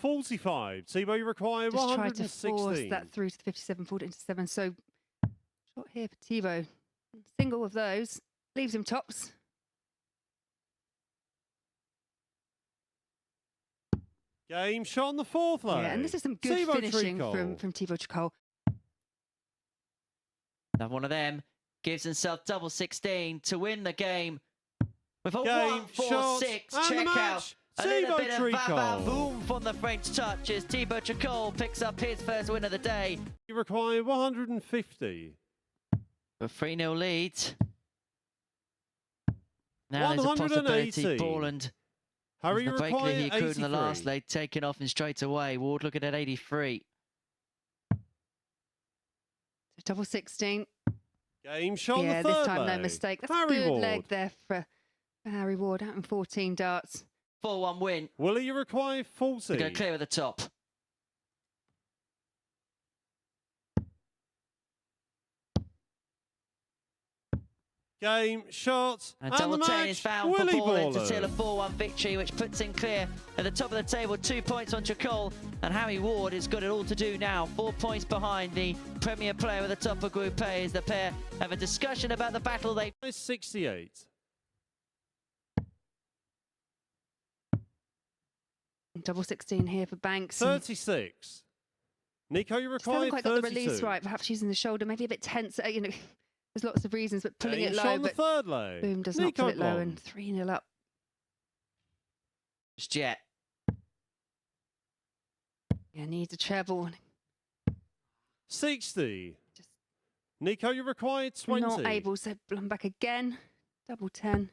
45. Thibault, you require Just 116. try to force that through to the 57, pulled it into 7. So shot here for Thibault. Single of those leaves him tops. Game shot on the fourth leg. Yeah, and this is some good Thibault finishing Tricole. from Thibault Tricole. Another one of them gives himself double 16 to win the game with a Game 1-4-6 checkout. A little bit of va-va-boom from the French touch as Thibault Tricole picks up his first win of the day. You require 150. A 3-0 lead. Now there's a possibility Borland. Harry, you the break require that he could 83. in the last leg taken off and straight away. Ward looking at 83. Double 16. Game shot on Yeah, the third this time leg. no mistake. That's Harry a good Ward. leg there for Harry Ward, out in 14 darts. 4-1 win. Willie, you require 40. They're going to clear at the top. Game shot And the double 10 match. is found Willie for Borland to Borland. seal a 4-1 victory, which puts him clear at the top of the table. 2 points on Tricole, and Harry Ward has got it all to do now. 4 points behind the premier player at the top of Group A as the pair have a discussion about the battle they... 68. Double 16 here for Banks. 36. Nico, you Just haven't require quite 32. got the release right. Perhaps using the shoulder, maybe a bit tense. You know, there's lots of reasons, but pulling it Shot low. on the But third leg. Boom does Nico not pull it low, Blum. and 3-0 up. Jet. Yeah, needs a treble. 60. Just Nico, you require 20. not able, so Blum back again. Double 10.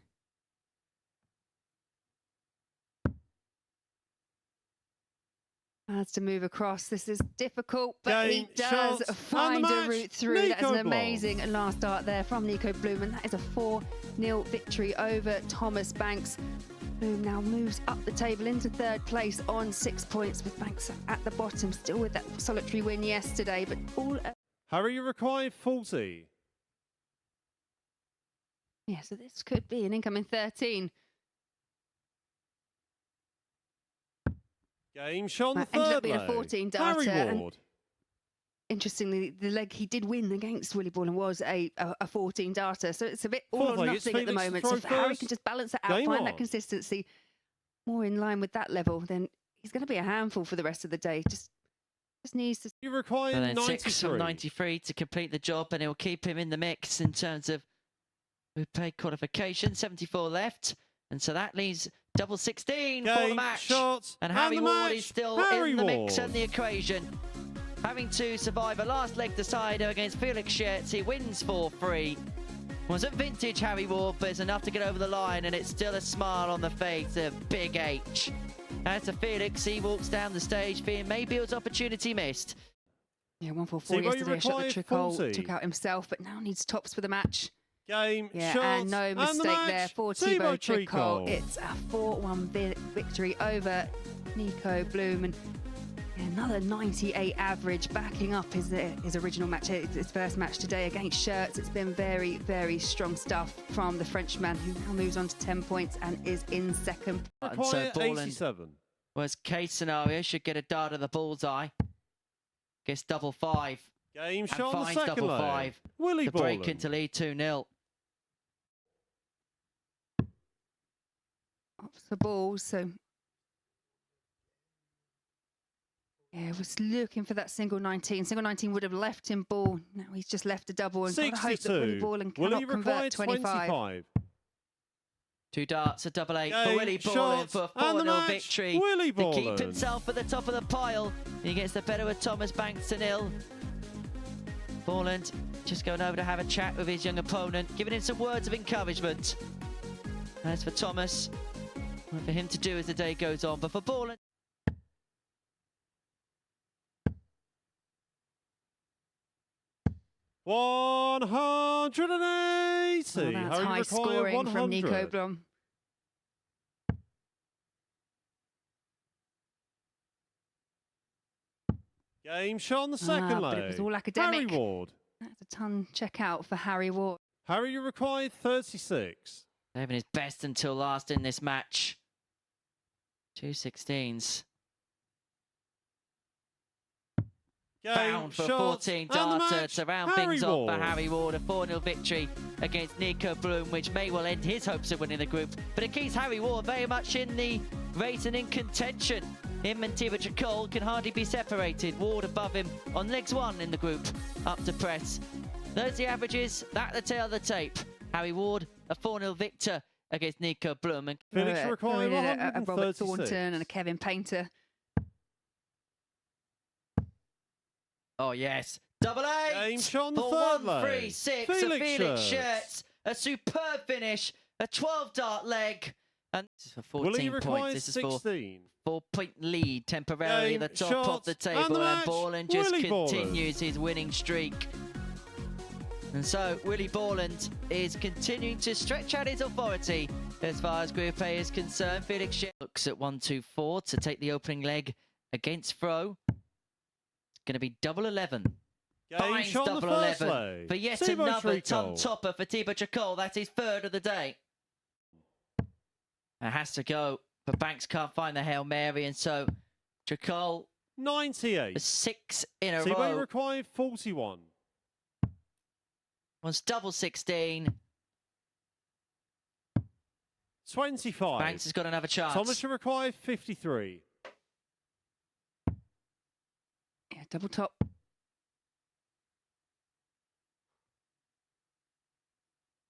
Has to move across. This is difficult, but Game, he does shot, find and the a match. route through. That's Nico an Blum. amazing last dart there from Nico Blum, and that is a 4-0 victory over Thomas Banks. Blum now moves up the table into third place on 6 points, with Banks at the bottom, still with that solitary win yesterday, but all... Harry, you require 40. Yeah, so this could be an incoming 13. Game shot on the That ended third up being a leg. 14 Harry darter, and Ward. interestingly, the leg he did win against Willie Borland was a 14 darter, so it's a bit all Fourth or leg, it's nothing at the Felix to moment. So throw if Harry first. can just balance it out, Game find on. that consistency more in line with that level, then he's going to be a handful for the rest of the day. Just needs to... You require And then 93. 6 from 93 to complete the job, and it will keep him in the mix in terms of Group A qualification. 74 left, and so that leaves double 16 for the Game, match. shot, And Harry the Ward match. is still Harry in the Ward. mix and the equation. Having to survive a last leg decider against Felix Schertz, he wins 4-3. Wasn't vintage Harry Ward, but it's enough to get over the line, and it's still a smile on the face of Big H. As to Felix, he walks down the stage fearing maybe it was opportunity missed. Yeah, 144 Thibault, you yesterday, a shot that require Tricole 40. took out himself, but now needs tops for the match. Game, Yeah, shot, and no the mistake match. there for Thibault Thibault Tricole. Tricole. It's a 4-1 victory over Nico Blum, and another 98 average, backing up his original match, his first match today against Schertz. It's been very, very strong stuff from the Frenchman, who now moves on to 10 points and is in second. And so Require Borland, 87. worst case scenario, should get a dart of the bullseye. Gets double 5. Game And shot on the finds second double leg. 5 Willie to break Borland. into lead 2-0. Ops the ball, so yeah, was looking for that single 19. Single 19 would have left him ball. Now he's just left a double, and got to hope that Willie 62. Borland Willie cannot required convert 25. 25. 2 darts, a double 8 for Game, Willie shot, Borland for a and the 4-0 match. victory Willie to keep Borland. himself at the top of the pile. He gets the better with Thomas Banks to 0. Borland just going over to have a chat with his young opponent, giving him some words of encouragement. As for Thomas, well, for him to do as the day goes on, but for Borland... $180. Oh, that's Harry high require scoring 100. from Nico Blum. Game shot on the second But leg. it was all academic. Harry Ward. That's a ton check out for Harry Ward. Harry, you required 36. Having his best until last in this match. 2 16s. Bound for shots, 14 and the darter match, to round Harry things off for Ward. Harry Ward. A 4-0 victory against Nico Blum, which may well end his hopes of winning the group. But it keeps Harry Ward very much in the race and in contention. Him and Thibault Tricole can hardly be separated. Ward above him on legs 1 in the group, up to press. Those the averages, that the tail of the tape. Harry Ward, a 4-0 victor against Nico Blum. And Felix required a Robert 136. Thornton and a Kevin Painter. oh yes, double eight Game shot on the for third 136. leg. A Felix Schurz. Schurz, a superb finish, a 12-dart leg. And this is for Will he 14 require points. This is for 16? 4-point lead temporarily Game, at the top of the shots, and table, the and match, Borland just Willie Borland. continues his winning streak. And so Willie Borland is continuing to stretch out his authority as far as Group A is concerned. Felix Schurz looks at 1-2-4 to take the opening leg against Fro. It's going to be double 11. Game Finds shot on the double first 11 leg. for yet Thibault another Tricole. topper for Thibault Tricole. That's his third of the day. It has to go, but Banks can't find the Hail Mary, and so Tricole 98. is 6 in a Thibault row. required 41. Wants double 16. 25. Banks has got another chance. Thomas required 53. Yeah, double top.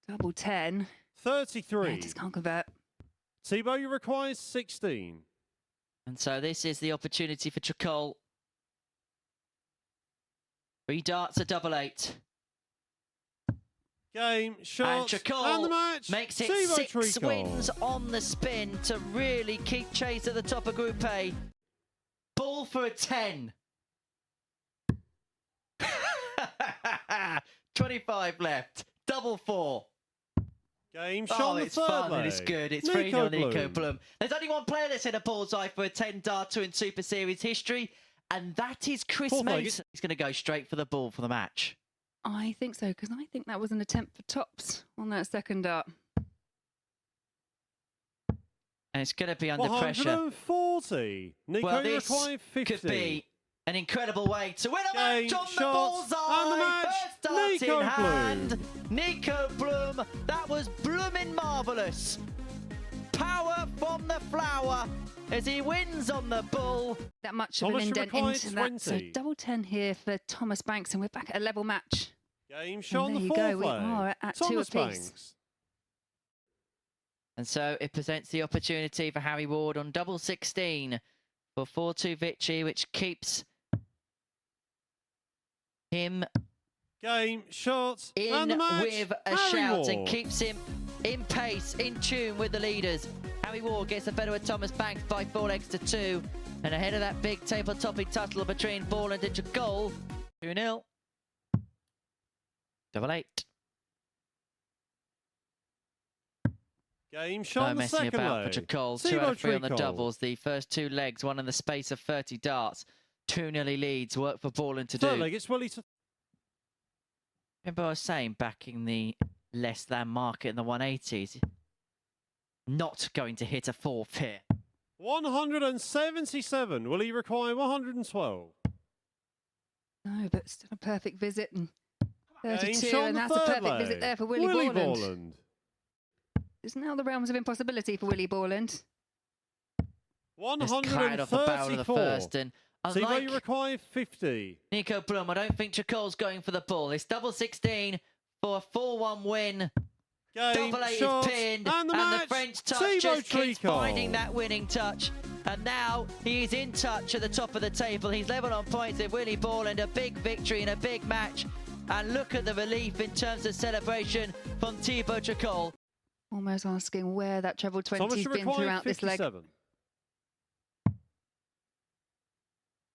Double 10. 33. Yeah, just can't convert. Thibault requires 16. And so this is the opportunity for Tricole. 3 darts, a double 8. Game, shots, and, Tricole the match. makes it Thibault 6 Tricole. wins on the spin to really keep chase at the top of Group A. Ball for a 10. 25 left. Double 4. Game, shot Oh, on the it's third fun leg. and it's good. It's Nico 3-0 Nico Blum. Blum. There's only one player that's hit a bullseye for a 10-darter in Super Series history, and that is Chris Fourth leg. Mason. He's going to go straight for the ball for the match. I think so, because I think that was an attempt for tops on that second dart. And it's going to be under pressure. 140. Nico Well, this required 50. could be an incredible way to win a Game, match on the shots, bullseye. and the match. First dart Nico in hand. Blum. Nico Blum. That was blooming marvellous. Power from the flower as he wins on the bull. That much Thomas of an indent required into that. So 20. double 10 here for Thomas Banks, and we're back at a level match. Game, shot on there the you fourth go, we leg. are at 2 Thomas apiece. Banks. And so it presents the opportunity for Harry Ward on double 16 for 4-2 victory, which keeps him Game, shots, in and the match. with a Harry shout and Ward. keeps him in pace, in tune with the leaders. Harry Ward gets the better of Thomas Banks by 4 legs to 2. And ahead of that big table-topping tussle between Borland and Tricole. 2-0. Double 8. Game, shot No on the messing second about leg. for Tricole. 2 Thibault out of 3 on the Tricole. doubles. The first 2 legs, one in the space of 30 darts. 2-0 leads. Work for Borland to Third do. leg, it's Willie to... Remember I was saying backing the less than market in the 180s. Not going to hit a 4th here. 177. Will he require 112? No, but still a perfect visit. And Game, 32, shot on and the that's a third perfect leg. visit there for Willie Borland. Borland. It's now the realms of impossibility for Willie Borland. Just cried off the barrel of the 134. first. And Thibault unlike require 50. Nico Blum, I don't think Tricole's going for the ball. It's double 16 for a 4-1 win. Game, Double 8 shots, is pinned, and the match. French touch Thibault just keeps Tricole. finding that winning touch. And now he is in touch at the top of the table. He's level on points with Willie Borland. A big victory in a big match. And look at the relief in terms of celebration from Thibault Tricole. Almost asking where that treble Thomas 20's been required throughout this leg. 57.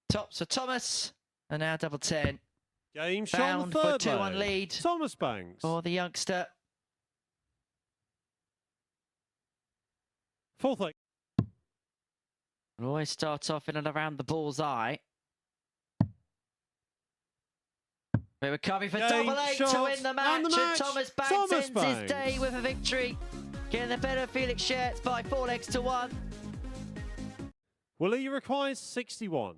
Tops for Thomas. And now double 10. Game, shot on Bound the for third 2-1 leg. lead Thomas Banks. for the youngster. Fourth leg. We'll always start off in and around the bullseye. We're recovering for Game, double 8 to shots, win the match. and the match. Thomas Banks Thomas ends his Banks. day with a victory. Getting the better of Felix Schurz by 4 legs to 1. Will he require 61?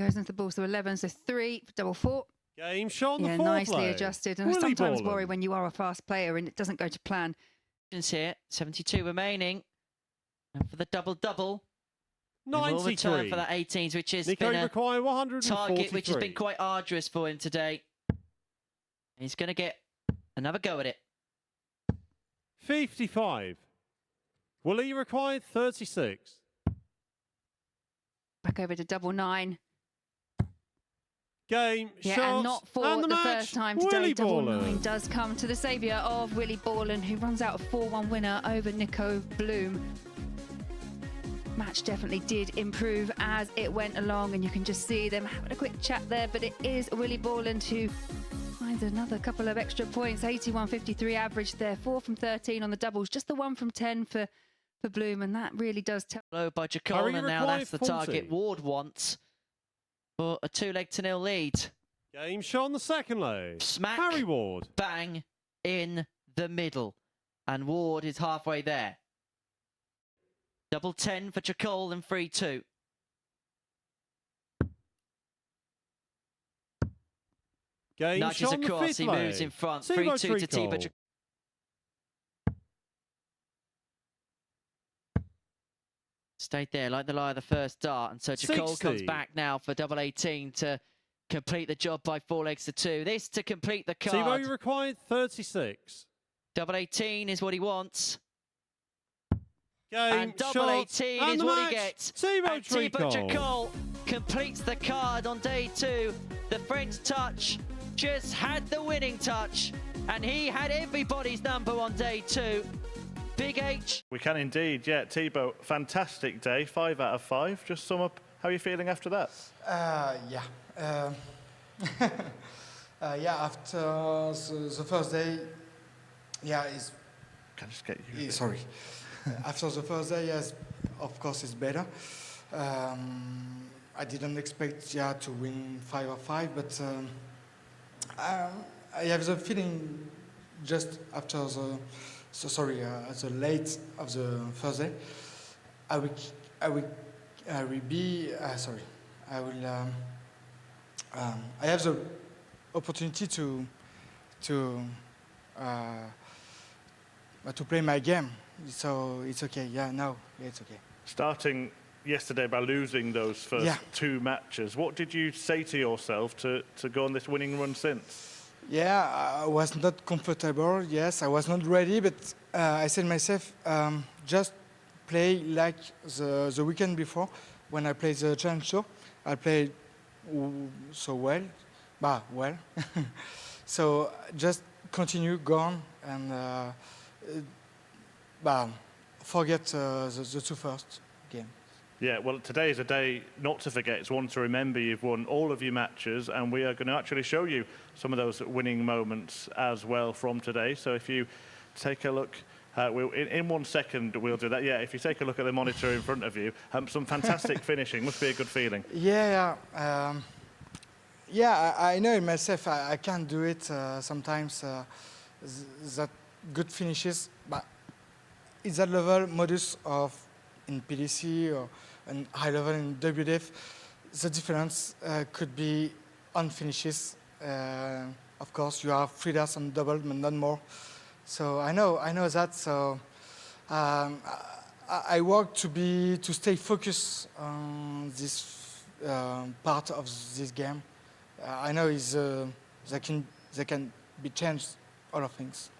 Goes into the ball, so 11, so 3 for double 4. Game shot on the Yeah, fourth nicely lay. adjusted. And I Willie sometimes Borland. worry when you are a fast player and it doesn't go to plan. Here, 72 remaining. And for the double-double, we'll return 93. for that 18s, which has Nico been a required 143. target which has been quite arduous for him today. He's going to get another go at it. 55. Willie required 36. Back over to double 9. Game, Yeah, shot, and not for and the match. first time today. Willie Double 9 Borland. does come to the saviour of Willie Borland, who runs out a 4-1 winner over Nico Bloom. Match definitely did improve as it went along, and you can just see them having a quick chat there, but it is Willie Borland who finds another couple of extra points. 81.53 average there, 4 from 13 on the doubles, just the 1 from 10 for Bloom, and that really does tell. Low by Tricole, Hurry and now required that's the 40. target Ward wants for a 2-0 lead. Game shot on the second lay. Smack, Harry Ward. bang, in the middle. And Ward is halfway there. Double 10 for Tricole and 3-2. Game Nudges shot on the across, fifth he lay. moves in front. Thibault 3-2 to Thibault Tricole. Tricole. Stayed there like the lie of the first dart, and so Tricole comes 60. back now for double 18 to complete the job by 4 legs to 2. This to complete the Thibault card. required 36. Double 18 is what he wants. Game And double shot, 18 and is the what match. he gets. Thibault And Thibault Tricole. Tricole completes the card on day 2. The French touch just had the winning touch, and he had everybody's number on day 2. Big H. We can indeed, yeah. Thibault, fantastic day, 5 out of 5. Just sum up how you're feeling after that. Yeah. Yeah, after the first day, yeah, Can I just get you? sorry. After the first day, yes, of course, it's better. I didn't expect, yeah, to win 5 of 5, but I have the feeling just after the, the late of the first day, I will be, sorry, I have the opportunity to play my game, so it's okay. Yeah, no, it's okay. Starting yesterday by losing those first 2 matches, what did you say to yourself to go on this winning run since? Yeah, I was not comfortable. Yes, I was not ready, but I said myself, just play like the weekend before when I played the Challenge Tour. I played so well, so just continue, go on, and forget the 2 first games. Yeah, well, today is a day not to forget. It's one to remember. You've won all of your matches, and we are going to actually show you some of those winning moments as well from today. So if you take a look, in 1 second we'll do that. Yeah, if you take a look at the monitor in front of you, some fantastic finishing. Must be a good feeling. Yeah, I know it myself. I can't do it sometimes. That good finishes, but it's that level modus of in PDC or an high level in WDF. The difference could be on finishes. Of course, you have 3 darts on double, but not more. So I know that. So I work to stay focused on this part of this game. I know they can be changed, all of things.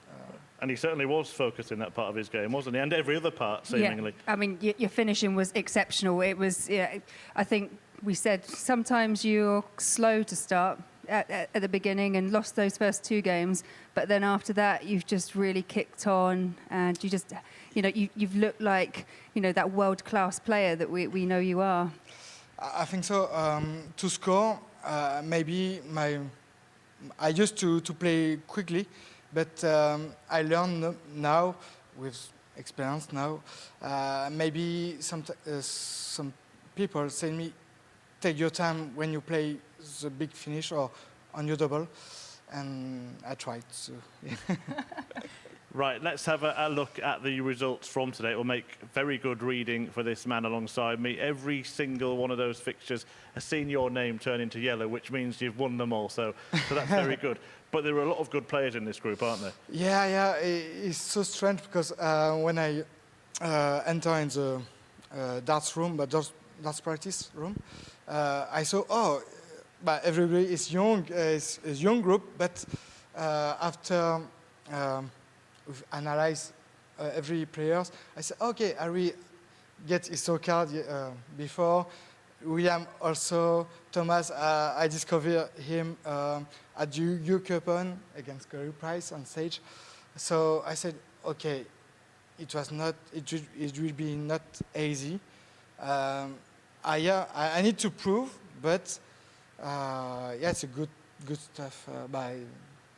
And he certainly was focused in that part of his game, wasn't he? And every other part, seemingly. Yeah, I mean, your finishing was exceptional. It was, yeah, I think we said sometimes you're slow to start at the beginning and lost those first 2 games, but then after that you've just really kicked on, and you just, you've looked like, that world-class player that we know you are. I think so. To score, maybe I used to play quickly, but I learn now with experience now. Maybe some people say to me, take your time when you play the big finish or on your double, and I tried to. Right, let's have a look at the results from today. It will make very good reading for this man alongside me. Every single one of those fixtures has seen your name turn into yellow, which means you've won them all, so that's very good. But there are a lot of good players in this group, aren't there? Yeah, it's so strange because when I enter in the darts room, but darts practice room, I saw, but everybody is young, it's a young group, but after we've analyzed every player, I said, okay, I will get his score card before. William also, Thomas, I discovered him at the UK Open against Gary Price on stage. So I said, okay, it will be not easy. I need to prove, but yeah, it's a good stuff by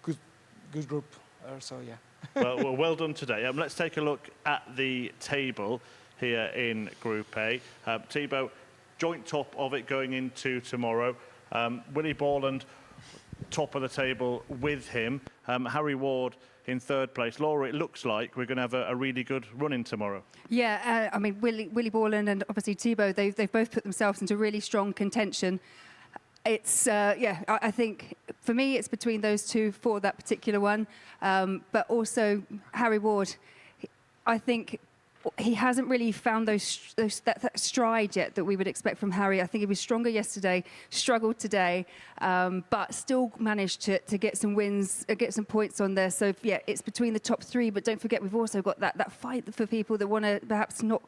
good group also, yeah. Well done today. Let's take a look at the table here in Group A. Thibault, joint top of it going into tomorrow. Willie Borland, top of the table with him. Harry Ward in third place. Laura, it looks like we're going to have a really good run in tomorrow. Yeah, I mean, Willie Borland and obviously Thibault, they've both put themselves into really strong contention. It's, I think for me it's between those two for that particular one. But also Harry Ward, I think he hasn't really found that stride yet that we would expect from Harry. I think he was stronger yesterday, struggled today, but still managed to get some wins, get some points on there. So yeah, it's between the top three, but don't forget we've also got that fight for people that want to perhaps not,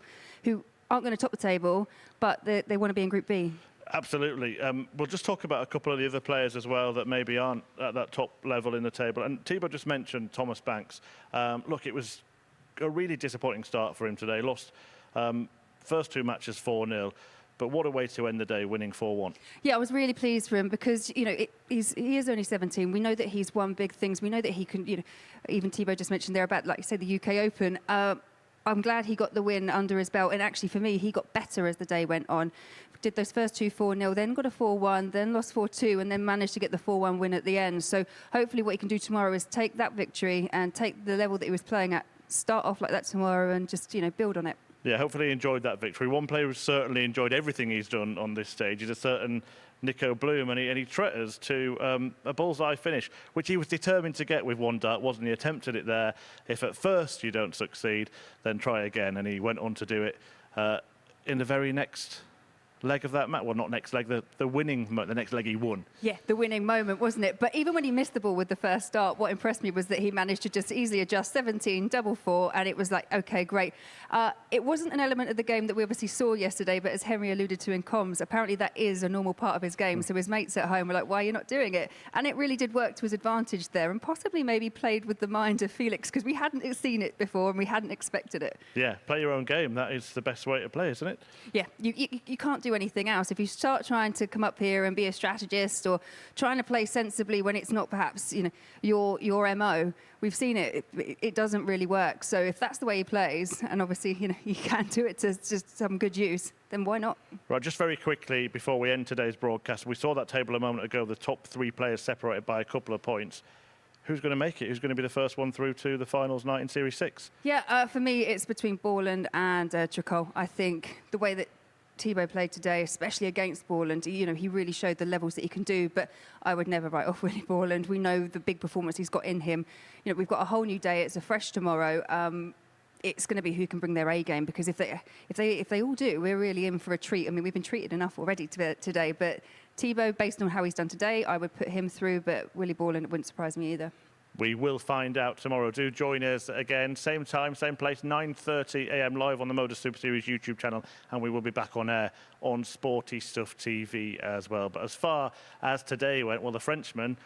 who aren't going to top the table, but they want to be in Group B. Absolutely. We'll just talk about a couple of the other players as well that maybe aren't at that top level in the table. And Thibault just mentioned Thomas Banks. Look, it was a really disappointing start for him today. Lost first two matches 4-0. But what a way to end the day, winning 4-1. Yeah, I was really pleased for him because, you know, he is only 17. We know that he's won big things. We know that he can, you know, even Thibault just mentioned there about, like you said, the UK Open. I'm glad he got the win under his belt. And actually, for me, he got better as the day went on. Did those first two 4-0, then got a 4-1, then lost 4-2, and then managed to get the 4-1 win at the end. So hopefully what he can do tomorrow is take that victory and take the level that he was playing at, start off like that tomorrow and just, you know, build on it. Yeah, hopefully he enjoyed that victory. One player who's certainly enjoyed everything he's done on this stage is a certain Nico Blum, and he tretters to a bullseye finish, which he was determined to get with one dart, wasn't he? Attempted it there. If at first you don't succeed, then try again, and he went on to do it in the very next leg of that match. Well, not next leg, the winning, the next leg he won. Yeah, the winning moment, wasn't it? But even when he missed the ball with the first start, what impressed me was that he managed to just easily adjust 17, double 4, and it was like, okay, great. It wasn't an element of the game that we obviously saw yesterday, but as Henry alluded to in comms, apparently that is a normal part of his game. So his mates at home were like, why are you not doing it? And it really did work to his advantage there, and possibly maybe played with the mind of Felix, because we hadn't seen it before and we hadn't expected it. Yeah, play your own game. That is the best way to play, isn't it? Yeah, you can't do anything else. If you start trying to come up here and be a strategist or trying to play sensibly when it's not perhaps, you know, your MO, we've seen it doesn't really work. So if that's the way he plays, and obviously, you know, you can do it to just some good use, then why not? Right, just very quickly before we end today's broadcast, we saw that table a moment ago, the top three players separated by a couple of points. Who's going to make it? Who's going to be the first one through to the finals night in Series 6? Yeah, for me, it's between Borland and Tricole. I think the way that Thibault played today, especially against Borland, you know, he really showed the levels that he can do, but I would never write off Willie Borland. We know the big performance he's got in him. You know, we've got a whole new day. It's a fresh tomorrow. It's going to be who can bring their A game, because if they all do, we're really in for a treat. I mean, we've been treated enough already today, but Thibault, based on how he's done today, I would put him through, but Willie Borland wouldn't surprise me either. We will find out tomorrow. Do join us again, same time, same place, 9:30 a.m. live on the MODUS Super Series YouTube channel, and we will be back on air on Sporty Stuff TV as well. But as far as today went, well, the Frenchman